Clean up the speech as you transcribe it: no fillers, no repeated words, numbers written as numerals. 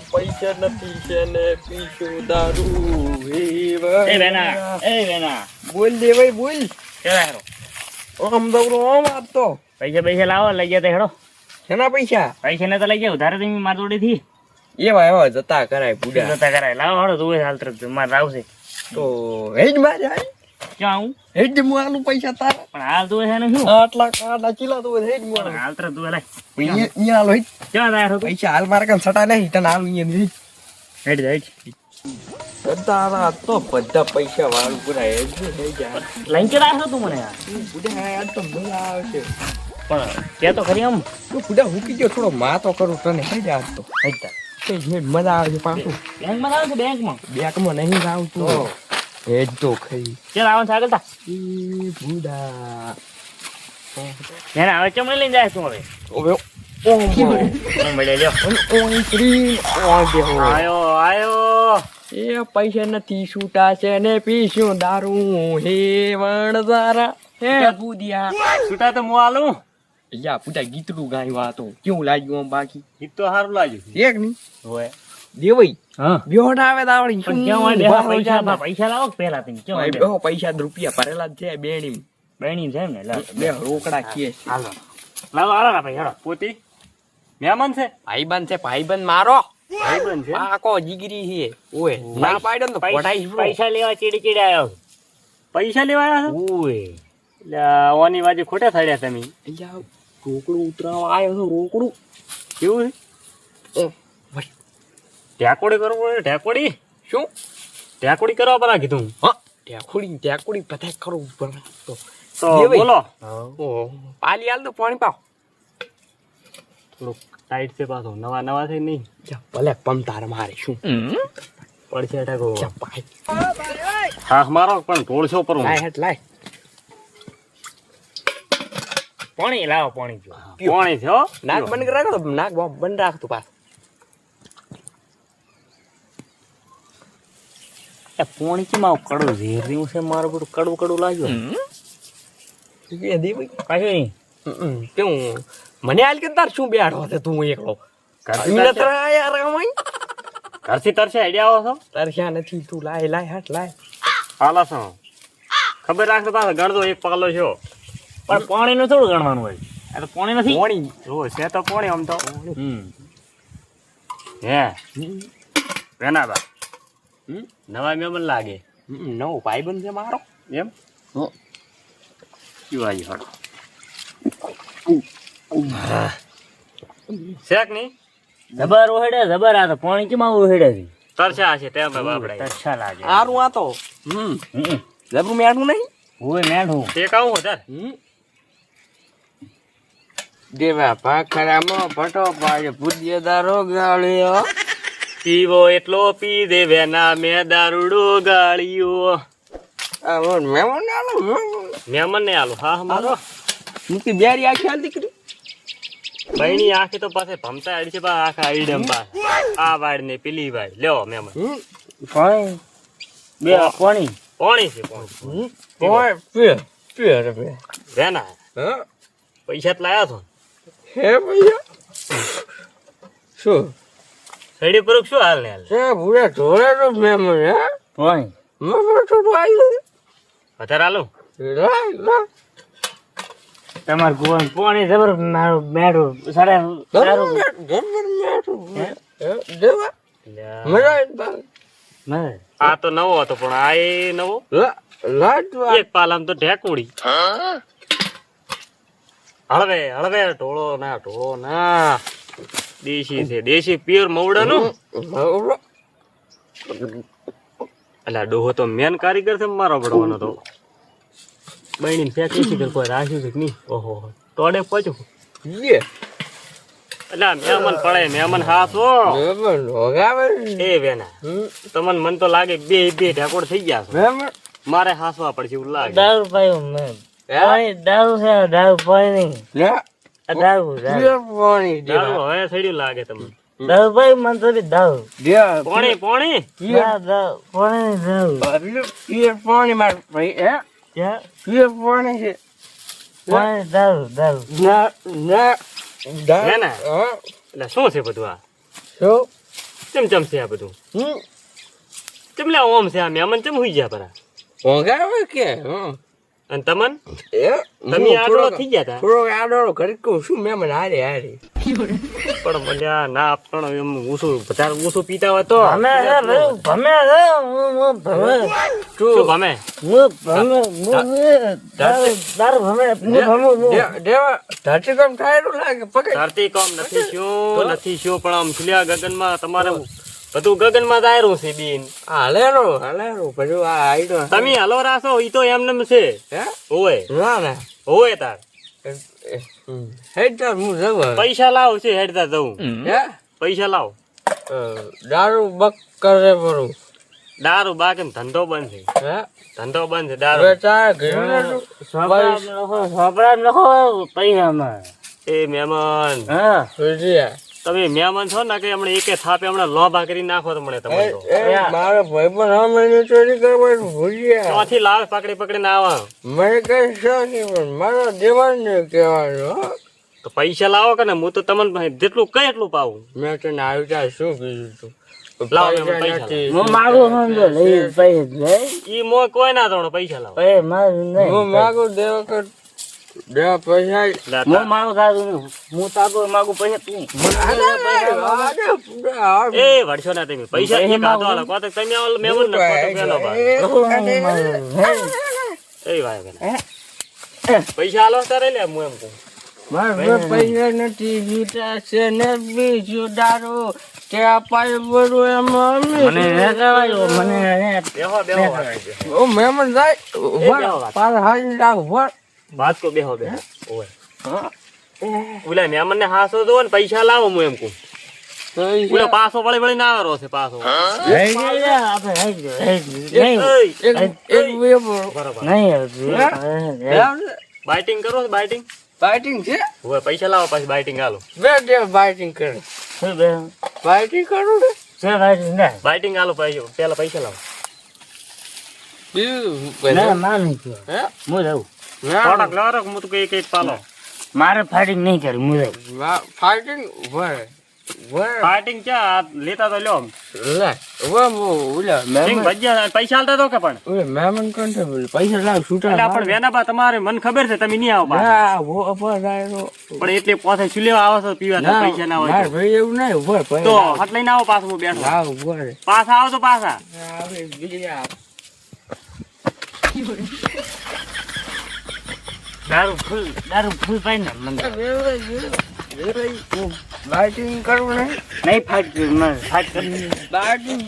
પૈસા નથી છે ને પીશું દારૂ એ વેના બોલ દે ભાઈ બોલ કેવા હેરો આમ દવરો આમ આપતો પૈસા લાવો લઈ ગયા હેડો શેના પૈસા ને તો લઈ ગયા ઉધારે તમે મારી જોડે થી એવા જતા કરાય પૂડા જતા કરાય લાવો હેડો તું હાલ તરફ મારે આવશે તો હેજ મારે ક્યાં આવું હેજ મુ આલું પૈસા તારા પણ હાલ તું છે ને શું આટલા કાડા ચીલા તો હેજ મુ પણ હાલ તરફ તું લાય અહીંયા આલો હેજ ક્યાં જાય તું પૈસા હાલ મારા કામ સટા નહીં તને આલું અહીંયા હેજ હેડ તારા તો બધા પૈસા વાળું પૂરા હેજ યાર લઈને કે રાખ્યો તું મને યાર પૂડા યાર તો મજા આવશે પણ કે તો ખરી આમ તું પૂડા હુકી ગયો થોડો માતો કરું તને હેજ આજ તો હેડ તે જે મજા આવે છે પાછું બેંકમાં લાવ છે બેંકમાં નહીં આવતું હેજ તો ખરી ચાલ આવન આગળ તા ભૂડા એને હવે ચમડી લઈને જાય તું હવે ઓવે મળે લ્યો આયો એ પૈસા નથી છૂટા છે ને પીશું દારૂ હે વણઝારા હે બુદિયા છૂટા તો હું આલું યા પૂટા ગીતડું ગાયું આ તો કેવું લાગ્યું આમ બાકી ગીત તો સારું લાગ્યું એક નહીં હોય દેવઈ હા બેહોટ આવે દાવડી પણ કેવા પૈસા લાવો પેલા તમે કેવા પૈસા રૂપિયા ભરેલા જ છે બેણી બેણી છે ને બે રોકડા કીએ છે હાલો લાવો ભાઈ હેડો પોતી મહેમાન છે ભાઈબંધ મારો ભાઈબંધ છે આ કો જીગરી છે ઓય ના પાડ્યો ને તો પઢાઈ પૈસા લેવા ચીડી આવ્યો પૈસા લેવા આવ્યા ઓય એટલે ઓની બાજુ ખોટા થડ્યા તમે અહીંયા રોકડું ઉતરાવા આવ્યો છો રોકડું કેવું છે ઢેકોડી કરવું ઢેકોડી શું ઢેકોડી કરવા પર કીધું હા ઢેકોડી બધા કરવું પડે તો બોલો પાલી હાલ તો પાણી પાવ થોડુંક ટાઈટ છે પાછો નવા છે નહીં ભલે પમતાર મારે શું પડશે ઠાકો ભાઈ હા મારો પણ ઢોળશો પર લાય પાણી લાવો પાણી છે હો નાક બંધ રાખો નાક બંધ રાખતું પાછું પોણી કેમાં કડવું ઝેર્યું છે મારું બધું કડવું લાગ્યું દેવી કાશું નહીં કેવું મને હાલ કે તાર શું બેઠો છે તું એકલો ઘરથી તરસે આઈડિયા આવો છો તરસ્યા નથી તું લાય હાટ લાય હાલો છો ખબર રાખતો પાછો ગણતો એક પાલો છો પણ પાણી નું થોડું ગણવાનું હોય આ તો પાણી નથી પાણી જો છે તો પાણી આમ તો હે વેનાબા નવા મહેમાન લાગે નવો ભાઈબંધ છે મારો એમ શિવાજી હડો શેક નહીં જબર ઓહેડે જબર આ તો પાણી કેમાં ઓહેડે છે તરસા છે તેમ બાપડે તરસા લાગે આરું આ તો જબરું મેઠું નહીં ઓય મેઠું તે કાવું હતા દેવા પાખરામાં ભટો પાડે ભૂજ્યદારો ગાળ્યો પીવો એટલો પી દે વેના મે દારૂડો ગાળ્યો મહેમાન ને આલો હા મારો મૂકી બેરી આખી હાલ દીકરી બહેની આંખે તો પાસે ભમતા આડી છે બા આખા આઈડમ પા આ વાડ ને પેલી વાડ લ્યો મહેમાન પાણી બે પાણી છે પાણી વેના પૈસા તો લાયા છો હે ભૈયા શું સડી પર શું હાલ ને હાલ છે ભૂરા ઢોળે તો મહેમાન હે પાણી વધારે હાલો તમાર ગોન પાણી જબર મારું મેડું સાડા આ તો નવો હતો પણ આ એ નવો એક પાલામ તો ઢેકોડી હળવે ઢોળો ના દેશી છે દેશી પ્યોર મવડા નું અલા ડોહો તો મેન કારીગર છે મારો બડવાનો તો બહેની ફેંકી છે કોઈ રાખ્યું છે કે નહીં ઓહો ટોડે પહોંચું એટલે મહેમાન હાથો એ વેના તમને મન તો લાગે બે ઢેકોડ થઈ ગયા છે મારે હાસવા પડશે એવું લાગે દારૂ છે દારૂ પાણી દારૂ હવે થયું લાગે તમને દારૂ ભાઈ મન તો દારૂ પાણી પાણી માર ભાઈ હે પાણી છે એટલે શું છે બધું આ ચમ છે આ બધું ચમ લે ઓમ છે આ મહેમાન ચમ હુઈ ગયા પરા ઓગાવે કે અને તમન એ તમે આડો થઈ ગયા તા થોડો આડો કરી કહું શું મેમન હારે પણ મલ્યા ના પણ એમ ઊસું વધારે ઊસું પીતા હોય તો શું ભમે દેવા ધરતી કામ થાયલું લાગે પકડ ધરતી કામ નથી શું પણ આમ ખુલ્યા ગગનમાં તમારે બધું ગગનમાં દાયરું છે બીન હાલેરો બધું આ આઈડો તમે હલો રાસો ઈ તો એમને છે હે ઓય ના ઓય તાર હેડ તાર હું જવા પૈસા લાવ છે હેડતા જવું હે પૈસા લાવ દારૂ બક કરે બરું દારૂ બાકી ધંધો બંધ છે હે ધંધો બંધ છે હવે દારૂ તાર ઘરે એ મહેમાન તમે મહેમાન છો ને કે હમણાં એકે થાપે હમણાં લોભા કરી નાખો તો મને તમે તો મારો ભાઈ પણ હમણાં ચોરી કરવાનું ભૂલ્યા ચોથી લાવ પકડીને આવા મને કઈ શોખ નહીં પણ મારો દેવાનું કહેવાનું તો પૈસા લાવો કે ને હું તો તમને જેટલું કઈ એટલું પાવું મેં તને આવી ત્યાં શું કીધું તું લાવો ઈ મો કોઈ ના તોડો પૈસા લાવો હું માગું દેવા પૈસા એ વળશો ના તમે પૈસા એક હાથો હાલો કોતે તમે આવો મહેમાન ન કોતે પેલો ભાઈ એ ભાઈ બેન પૈસા હાલો તારે લે હું એમ કહું મારે પૈસા નથી જૂતા છે ને બીજું દારૂ ત્યાં પાય બરું એમાં બેહો ઓ મહેમાન જાય પાર હાલી રાખ વાત કો બેહો ઓય ઓલા મહેમાન ને હાસો દો ને પૈસા લાવો હું એમ કહું ઓલો પાછો વળી ના આવેલો છે પાછો બાઇટિંગ કરો બાઇટિંગ બાઇટિંગ છે ઓય પૈસા લાવો પછી બાઇટિંગ હાલો બાઇટિંગ કરે બાઇટિંગ કરું ને બાઇટિંગ હાલો પેલા પૈસા લાવો થોડાક લાવો હું તો કઈ પાલો મારે ફાઇટિંગ નહીં કરી મુજબ ફાઇટિંગ ફાઇટિંગ ક્યાં લેતા તો લ્યો સિંગ મહેમાન ભજીયા પૈસા આલતા તો કે પણ કોન્સ્ટેબલ પૈસા લાવ છૂટા એટલે પણ વેનાબા તમારે મને ખબર છે તમે નહીં આવો પાછા. પણ એટલે પોતે શું લેવા આવો છો પીવા તો પૈસા ના હોય તો. ભાઈ એવું નહીં ઉભર તો હટ લઈને આવો પાછું હું બેઠો ઉભર પાછા આવો તો પાછા દારૂ ફૂલ પાઈ ને બાઇટિંગ કરવું નહીં ફાઇટ કરી બાઇટિંગ